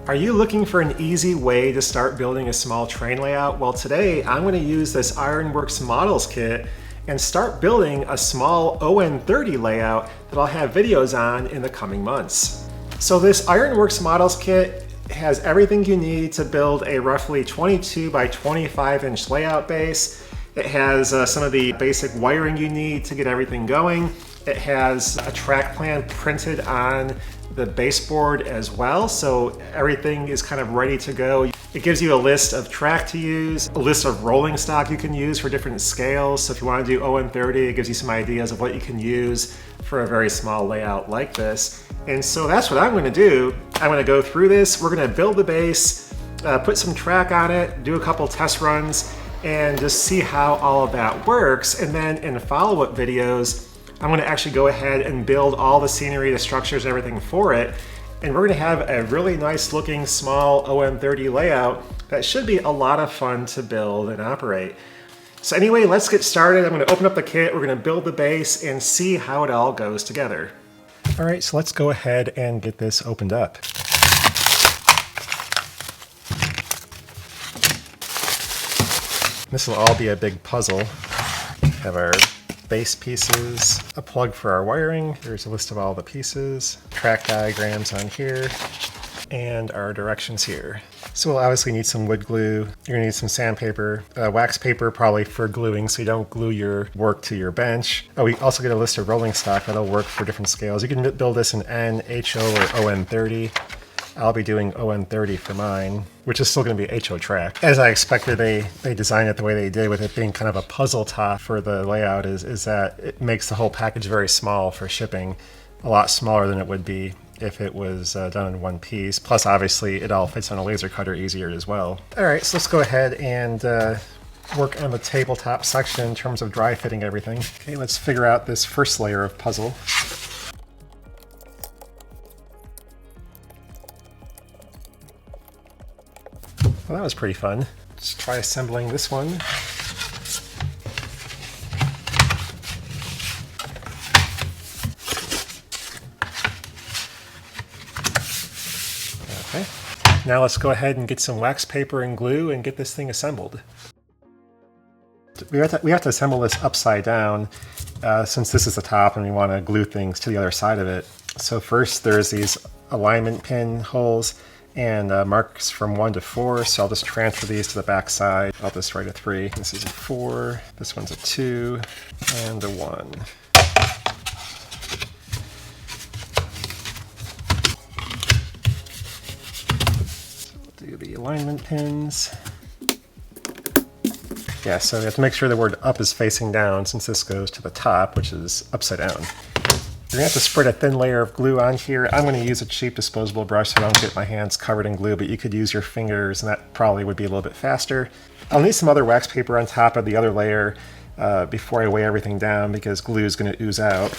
Are you looking for an easy way to start building a small train layout? Well, today I'm going to use this Ironworks models kit and start building a small On30 layout that I'll have videos on in the coming months. So this Ironworks models kit has everything you need to build a roughly 22 by 25 inch layout base. It has some of the basic wiring you need to get everything going. It has a track plan printed on the baseboard as well, so everything is kind of ready to go. It gives you a list of track to use, a list of rolling stock you can use for different scales. So if you want to do On30, it gives you some ideas of what you can use for a very small layout like this. And so that's what I'm going to do. I'm going to go through this. We're going to build the base, put some track on it, do a couple test runs, and just see how all of that works. And then in follow-up videos, I'm going to actually go ahead and build all the scenery, the structures, everything for it. And we're going to have a really nice looking small On30 layout that should be a lot of fun to build and operate. So anyway, let's get started. I'm going to open up the kit, we're going to build the base and see how it all goes together. All right, so let's go ahead and get this opened up. This will all be a big puzzle. Have our base pieces, a plug for our wiring, there's a list of all the pieces, track diagrams on here, and our directions here. So we'll obviously need some wood glue, you're gonna need some sandpaper, wax paper probably for gluing so you don't glue your work to your bench. Oh, we also get a list of rolling stock that'll work for different scales. You can build this in N, HO, or On30. I'll be doing On30 for mine, which is still going to be HO track. As I expected, they designed it the way they did, with it being kind of a puzzle top for the layout, is that it makes the whole package very small for shipping, a lot smaller than it would be if it was done in one piece. Plus, obviously, it all fits on a laser cutter easier as well. All right, so let's go ahead and work on the tabletop section in terms of dry fitting everything. Okay, let's figure out this first layer of puzzle. Well, that was pretty fun. Let's try assembling this one. Okay. Now let's go ahead and get some wax paper and glue and get this thing assembled. We have to assemble this upside down since this is the top and we want to glue things to the other side of it. So first there's these alignment pin holes and marks from 1 to 4, so I'll just transfer these to the back side. I'll just write a 3. This is a 4, this one's a 2, and a 1. So we'll do the alignment pins. Yeah, so we have to make sure the word up is facing down since this goes to the top, which is upside down. You're going to have to spread a thin layer of glue on here. I'm going to use a cheap disposable brush so I don't get my hands covered in glue, but you could use your fingers and that probably would be a little bit faster. I'll need some other wax paper on top of the other layer before I weigh everything down because glue is going to ooze out.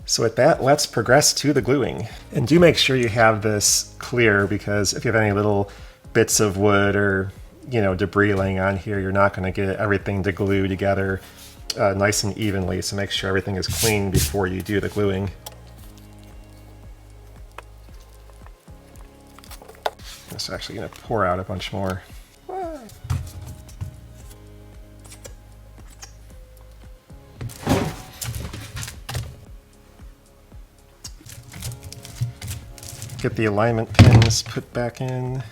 So with that, let's progress to the gluing. And do make sure you have this clear because if you have any little bits of wood or debris laying on here, you're not going to get everything to glue together nice and evenly, so make sure everything is clean before you do the gluing. It's actually going to pour out a bunch more. Get the alignment pins put back in.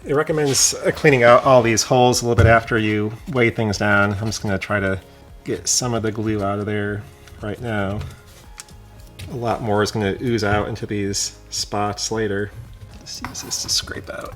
It recommends cleaning out all these holes a little bit after you weigh things down. I'm just going to try to get some of the glue out of there right now. A lot more is going to ooze out into these spots later. Let's use this to scrape out.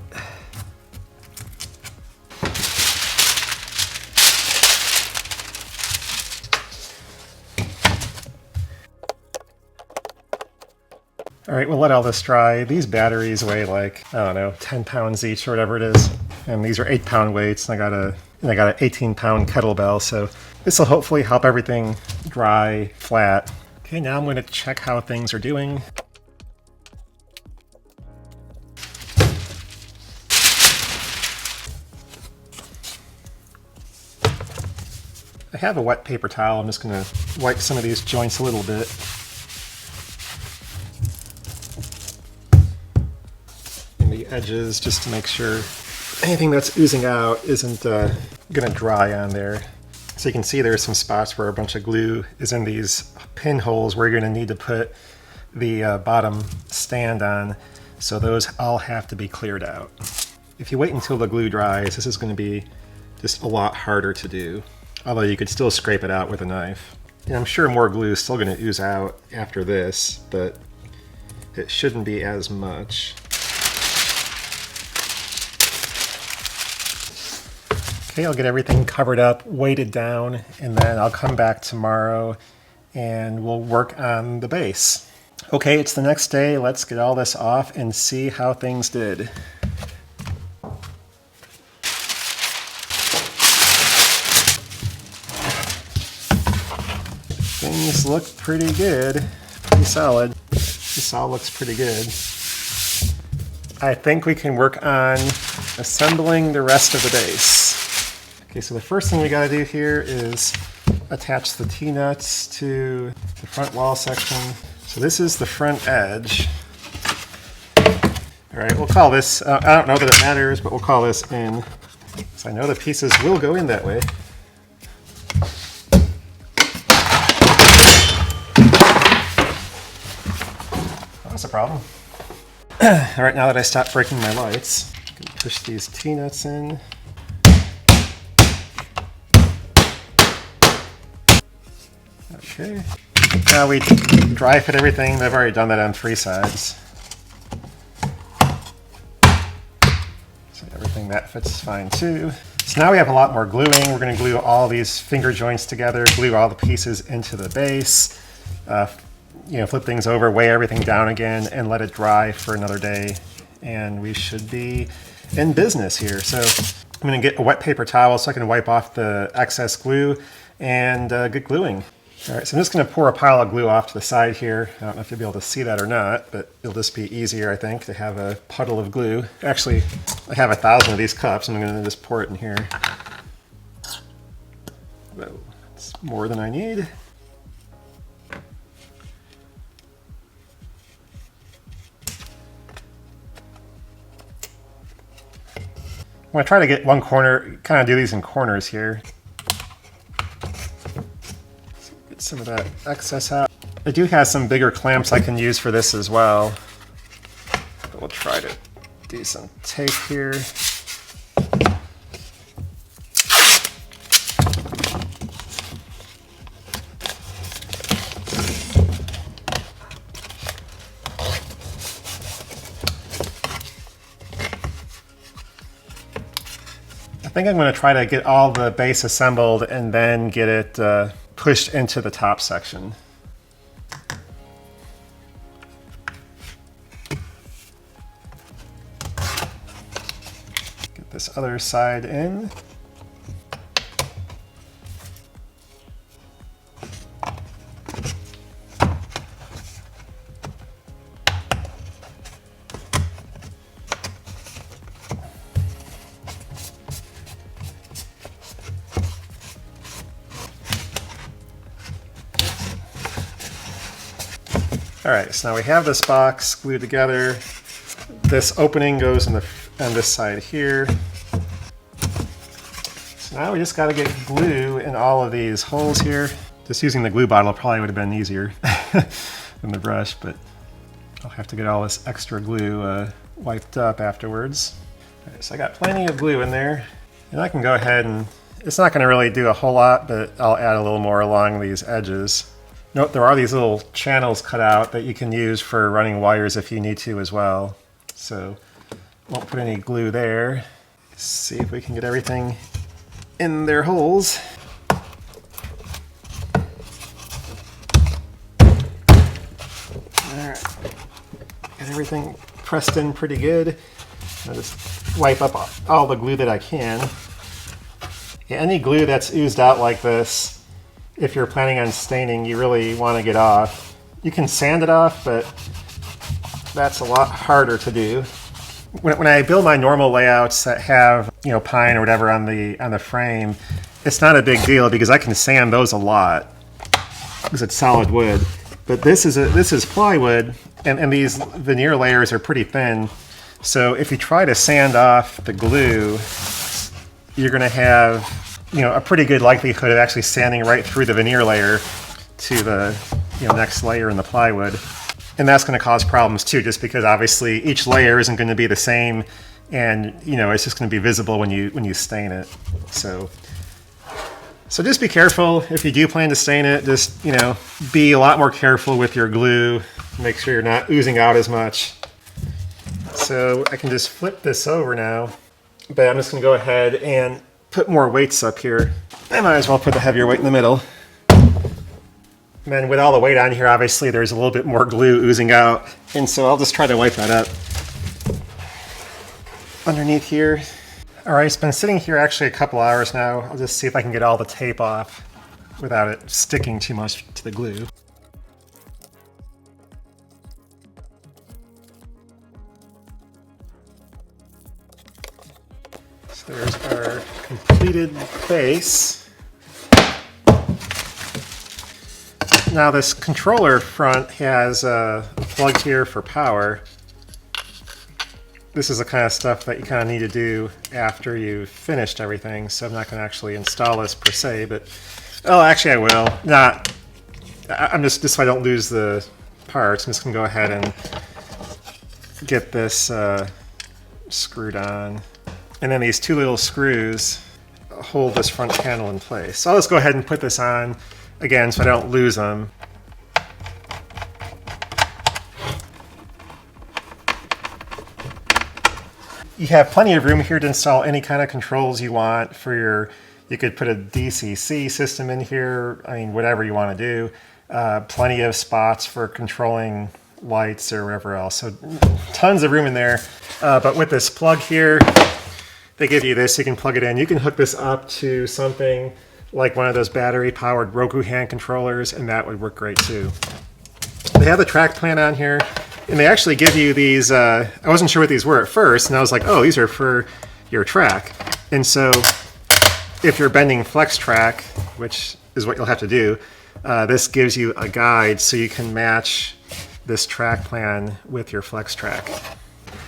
All right, we'll let all this dry. These batteries weigh like, I don't know, 10 pounds each or whatever it is. And these are 8-pound weights, and I got an 18-pound kettlebell, so this will hopefully help everything dry flat. Okay, now I'm going to check how things are doing. I have a wet paper towel. I'm just going to wipe some of these joints a little bit. In the edges, just to make sure anything that's oozing out isn't going to dry on there. So you can see there's some spots where a bunch of glue is in these pinholes where you're going to need to put the bottom stand on. So those all have to be cleared out. If you wait until the glue dries, this is going to be just a lot harder to do. Although you could still scrape it out with a knife. And I'm sure more glue is still going to ooze out after this, but it shouldn't be as much. Okay, I'll get everything covered up, weighted down, and then I'll come back tomorrow and we'll work on the base. Okay, it's the next day. Let's get all this off and see how things did. Things look pretty good, pretty solid. This all looks pretty good. I think we can work on assembling the rest of the base. Okay, so the first thing we gotta do here is attach the T-nuts to the front wall section. So this is the front edge. All right, we'll call this, I don't know that it matters, but we'll call this in. So I know the pieces will go in that way. Oh, that's a problem. All right, now that I stopped breaking my lights, I'm gonna push these T-nuts in. Okay. Now we dry fit everything. I've already done that on 3 sides. So everything that fits is fine too. So now we have a lot more gluing. We're going to glue all these finger joints together, glue all the pieces into the base, flip things over, weigh everything down again, and let it dry for another day. And we should be in business here. So I'm going to get a wet paper towel so I can wipe off the excess glue and get gluing. All right, so I'm just going to pour a pile of glue off to the side here. I don't know if you'll be able to see that or not, but it'll just be easier, I think, to have a puddle of glue. Actually, I have 1,000 of these cups, and I'm going to just pour it in here. Whoa, that's more than I need. I'm going to try to get one corner, kind of do these in corners here. Get some of that excess out. I do have some bigger clamps I can use for this as well. But we'll try to do some tape here. I think I'm going to try to get all the base assembled and then get it pushed into the top section. Get this other side in. All right, so now we have this box glued together. This opening goes on this side here. So now we just got to get glue in all of these holes here. Just using the glue bottle probably would have been easier than the brush, but I'll have to get all this extra glue wiped up afterwards. All right, so I got plenty of glue in there, and I can go ahead and, it's not going to really do a whole lot, but I'll add a little more along these edges. Note there are these little channels cut out that you can use for running wires if you need to as well. So won't put any glue there. Let's see if we can get everything in their holes. All right, got everything pressed in pretty good. I'll just wipe up all the glue that I can. Yeah, any glue that's oozed out like this, if you're planning on staining, you really want to get off. You can sand it off, but that's a lot harder to do. When I build my normal layouts that have, pine or whatever on the frame, it's not a big deal because I can sand those a lot because it's solid wood. But this is plywood, and these veneer layers are pretty thin. So if you try to sand off the glue, you're going to have, you know, a pretty good likelihood of actually sanding right through the veneer layer to the, you know, next layer in the plywood. And that's going to cause problems too, just because obviously each layer isn't going to be the same, and you know, it's just going to be visible when you stain it. So just be careful if you do plan to stain it. Just, you know, be a lot more careful with your glue. Make sure you're not oozing out as much. So I can just flip this over now, but I'm just going to go ahead and put more weights up here. I might as well put the heavier weight in the middle. And then with all the weight on here, obviously there's a little bit more glue oozing out, and so I'll just try to wipe that up underneath here. All right, it's been sitting here actually a couple hours now. I'll just see if I can get all the tape off without it sticking too much to the glue. So there's our completed base. Now this controller front has a plug here for power. This is the kind of stuff that you kind of need to do after you've finished everything, so I'm not going to actually install this per se, but, oh, actually I will. I'm just so I don't lose the parts, I'm just going to go ahead and get this screwed on. And then these two little screws hold this front panel in place. So I'll just go ahead and put this on again so I don't lose them. You have plenty of room here to install any kind of controls you want for your, you could put a DCC system in here, I mean, whatever you want to do. Plenty of spots for controlling lights or whatever else. So tons of room in there. But with this plug here, they give you this, you can plug it in. You can hook this up to something like one of those battery-powered Roku hand controllers, and that would work great too. They have the track plan on here. And they actually give you these, I wasn't sure what these were at first, and I was like, oh, these are for your track. And so if you're bending flex track, which is what you'll have to do, this gives you a guide so you can match this track plan with your flex track.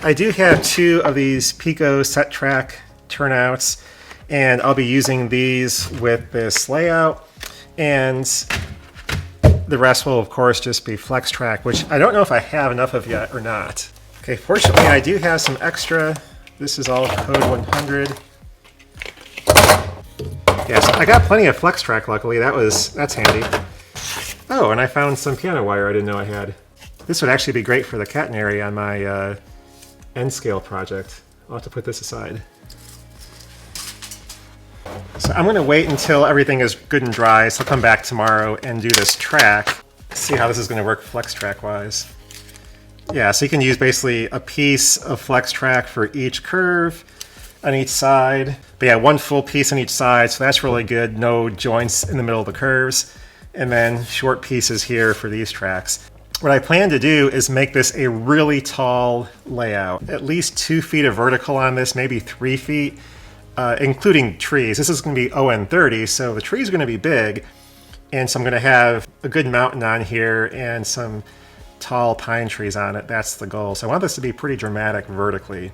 I do have two of these Pico set track turnouts, and I'll be using these with this layout, and the rest will, of course, just be flex track, which I don't know if I have enough of yet or not. Okay, fortunately, I do have some extra. This is all code 100. Yes, I got plenty of flex track, luckily. That's handy. Oh, and I found some piano wire I didn't know I had. This would actually be great for the catenary on my N scale project. I'll have to put this aside. So I'm going to wait until everything is good and dry, so I'll come back tomorrow and do this track, see how this is going to work flex track wise. Yeah, so you can use basically a piece of flex track for each curve on each side. But yeah, one full piece on each side, so that's really good. No joints in the middle of the curves. And then short pieces here for these tracks. What I plan to do is make this a really tall layout. At least 2 feet of vertical on this, maybe 3 feet. Including trees. This is going to be On30, so the trees are going to be big, and so I'm going to have a good mountain on here and some tall pine trees on it. That's the goal. So I want this to be pretty dramatic vertically,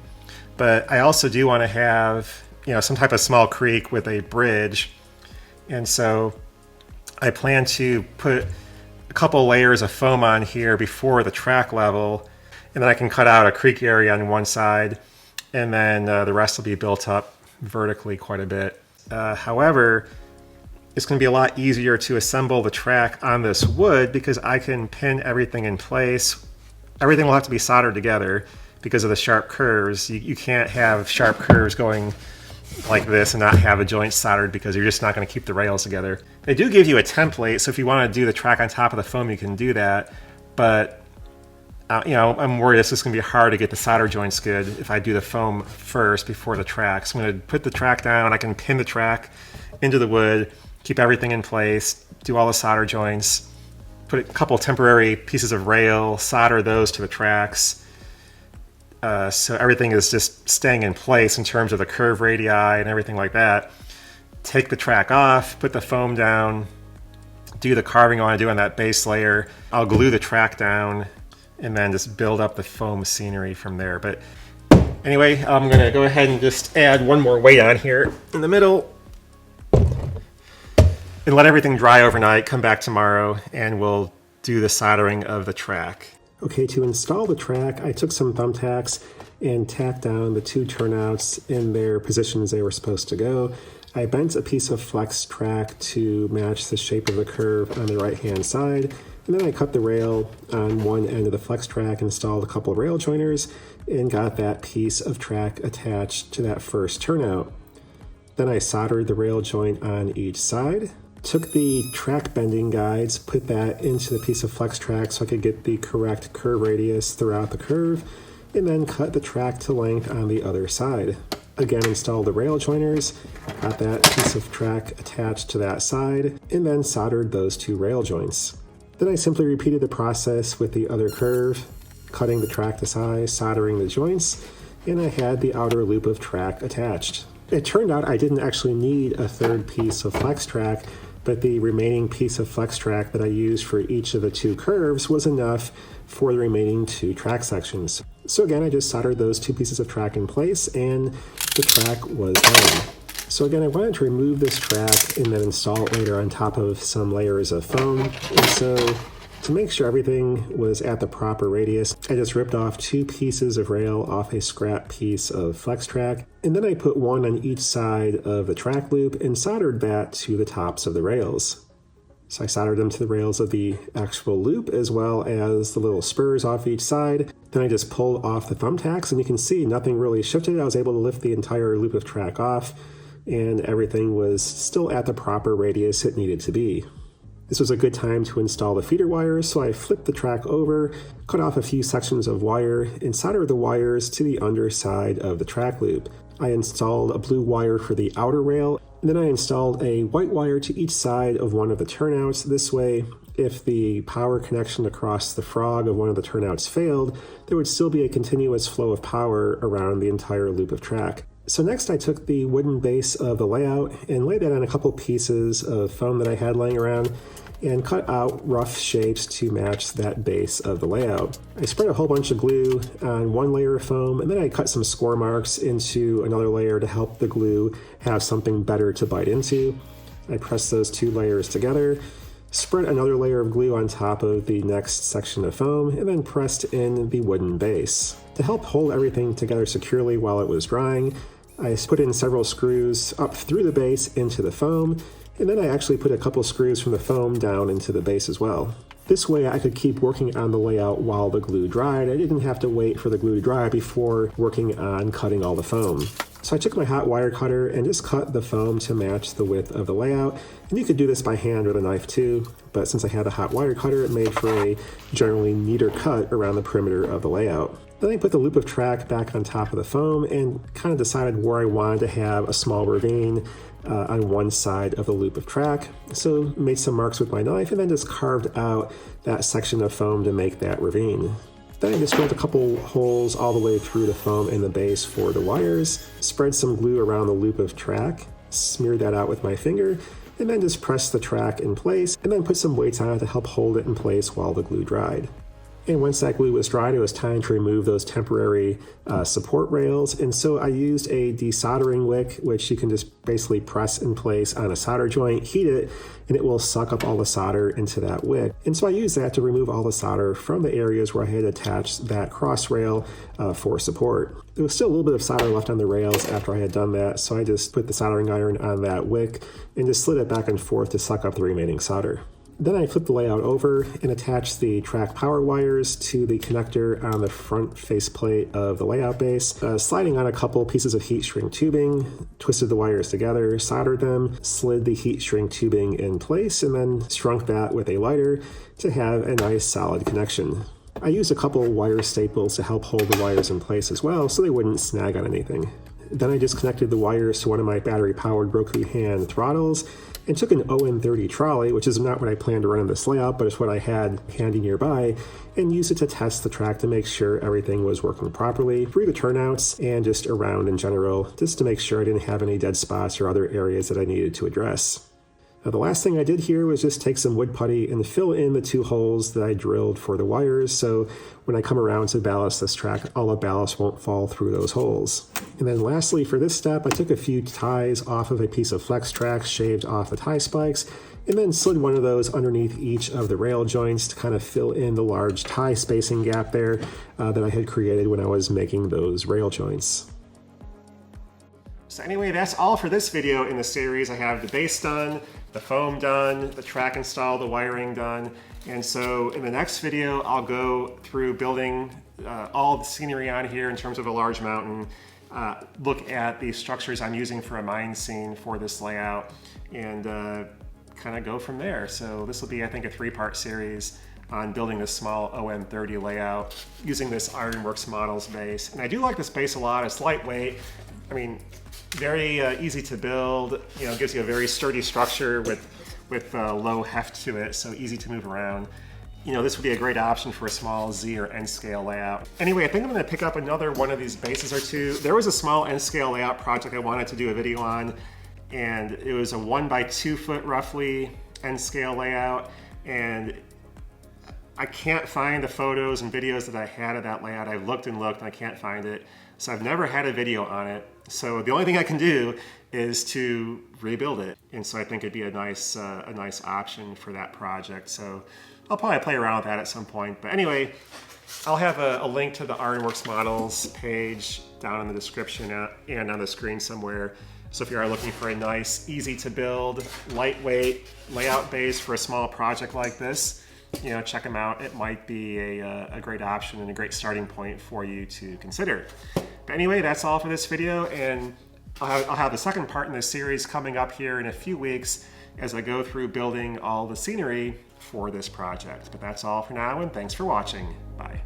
but I also do want to have, you know, some type of small creek with a bridge, and so I plan to put a couple layers of foam on here before the track level, and then I can cut out a creek area on one side, and then the rest will be built up vertically quite a bit. However, it's going to be a lot easier to assemble the track on this wood because I can pin everything in place. Everything will have to be soldered together because of the sharp curves. You can't have sharp curves going like this and not have a joint soldered because you're just not going to keep the rails together. They do give you a template, so if you want to do the track on top of the foam, you can do that, but you know, I'm worried this is going to be hard to get the solder joints good if I do the foam first before the track. So I'm going to put the track down, I can pin the track into the wood, keep everything in place, do all the solder joints, put a couple temporary pieces of rail, solder those to the tracks. So everything is just staying in place in terms of the curve radii and everything like that. take the track off, put the foam down, do the carving I want to do on that base layer. I'll glue the track down and then just build up the foam scenery from there. But anyway, I'm going to go ahead and just add one more weight on here in the middle and let everything dry overnight, come back tomorrow, and we'll do the soldering of the track. Okay, to install the track, I took some thumbtacks and tacked down the two turnouts in their positions they were supposed to go. I bent a piece of flex track to match the shape of the curve on the right-hand side, and then I cut the rail on one end of the flex track, installed a couple of rail joiners, and got that piece of track attached to that first turnout. Then I soldered the rail joint on each side. Took the track bending guides, put that into the piece of flex track so I could get the correct curve radius throughout the curve, and then cut the track to length on the other side. Again, installed the rail joiners, got that piece of track attached to that side, and then soldered those two rail joints. Then I simply repeated the process with the other curve, cutting the track to size, soldering the joints, and I had the outer loop of track attached. It turned out I didn't actually need a third piece of flex track, but the remaining piece of flex track that I used for each of the two curves was enough for the remaining two track sections. So again, I just soldered those two pieces of track in place and the track was done. So again, I wanted to remove this track and then install it later on top of some layers of foam. And so to make sure everything was at the proper radius, I just ripped off two pieces of rail off a scrap piece of flex track, and then I put one on each side of the track loop and soldered that to the tops of the rails. So I soldered them to the rails of the actual loop as well as the little spurs off each side. Then I just pulled off the thumbtacks, and you can see nothing really shifted. I was able to lift the entire loop of track off, and everything was still at the proper radius it needed to be. This was a good time to install the feeder wires, so I flipped the track over, cut off a few sections of wire, and soldered the wires to the underside of the track loop. I installed a blue wire for the outer rail, and then I installed a white wire to each side of one of the turnouts. This way, if the power connection across the frog of one of the turnouts failed, there would still be a continuous flow of power around the entire loop of track. So next I took the wooden base of the layout and laid that on a couple pieces of foam that I had laying around and cut out rough shapes to match that base of the layout. I spread a whole bunch of glue on one layer of foam, and then I cut some score marks into another layer to help the glue have something better to bite into. I pressed those two layers together, spread another layer of glue on top of the next section of foam, and then pressed in the wooden base. To help hold everything together securely while it was drying, I put in several screws up through the base into the foam, and then I actually put a couple screws from the foam down into the base as well. This way I could keep working on the layout while the glue dried. I didn't have to wait for the glue to dry before working on cutting all the foam. So I took my hot wire cutter and just cut the foam to match the width of the layout. And you could do this by hand with a knife too, but since I had a hot wire cutter, it made for a generally neater cut around the perimeter of the layout. Then I put the loop of track back on top of the foam and kind of decided where I wanted to have a small ravine on one side of the loop of track. So made some marks with my knife and then just carved out that section of foam to make that ravine. Then I just drilled a couple holes all the way through the foam in the base for the wires, spread some glue around the loop of track, smeared that out with my finger, and then just pressed the track in place and then put some weights on it to help hold it in place while the glue dried. And once that glue was dried, it was time to remove those temporary support rails. And so I used a desoldering wick, which you can just basically press in place on a solder joint, heat it, and it will suck up all the solder into that wick. And so I used that to remove all the solder from the areas where I had attached that cross rail for support. There was still a little bit of solder left on the rails after I had done that, so I just put the soldering iron on that wick and just slid it back and forth to suck up the remaining solder. Then I flipped the layout over and attached the track power wires to the connector on the front faceplate of the layout base, sliding on a couple pieces of heat shrink tubing, twisted the wires together, soldered them, slid the heat shrink tubing in place, and then shrunk that with a lighter to have a nice solid connection. I used a couple wire staples to help hold the wires in place as well so they wouldn't snag on anything. Then I disconnected the wires to one of my battery-powered Roku hand throttles and took an On30 trolley, which is not what I planned to run in this layout, but it's what I had handy nearby, and used it to test the track to make sure everything was working properly through the turnouts and just around in general, just to make sure I didn't have any dead spots or other areas that I needed to address. Now, the last thing I did here was just take some wood putty and fill in the 2 holes that I drilled for the wires, so when I come around to ballast this track, all the ballast won't fall through those holes. And then lastly, for this step, I took a few ties off of a piece of flex track, shaved off the tie spikes, and then slid one of those underneath each of the rail joints to kind of fill in the large tie spacing gap there that I had created when I was making those rail joints. So anyway, that's all for this video in the series. I have the base done, the foam done, the track installed, the wiring done. And so in the next video, I'll go through building all the scenery on here in terms of a large mountain, look at the structures I'm using for a mine scene for this layout, and kind of go from there. So this will be, I think, a 3-part series on building this small On30 layout using this Ironworks models base. And I do like this base a lot. It's lightweight. I mean, very easy to build, you know, gives you a very sturdy structure with low heft to it, so easy to move around. You know, this would be a great option for a small Z or N scale layout. Anyway, I think I'm gonna pick up another one of these bases or two. There was a small N scale layout project I wanted to do a video on, and it was a 1 by 2 foot roughly N scale layout, and I can't find the photos and videos that I had of that layout. I've looked and looked and I can't find it. So I've never had a video on it. So the only thing I can do is to rebuild it. And so I think it'd be a nice option for that project. So I'll probably play around with that at some point. But anyway, I'll have a link to the Ironworks models page down in the description and on the screen somewhere. So if you are looking for a nice, easy to build, lightweight layout base for a small project like this, you know, check them out. It might be a great option and a great starting point for you to consider. But anyway, that's all for this video, and I'll have the second part in this series coming up here in a few weeks as I go through building all the scenery for this project. But that's all for now, and thanks for watching. Bye.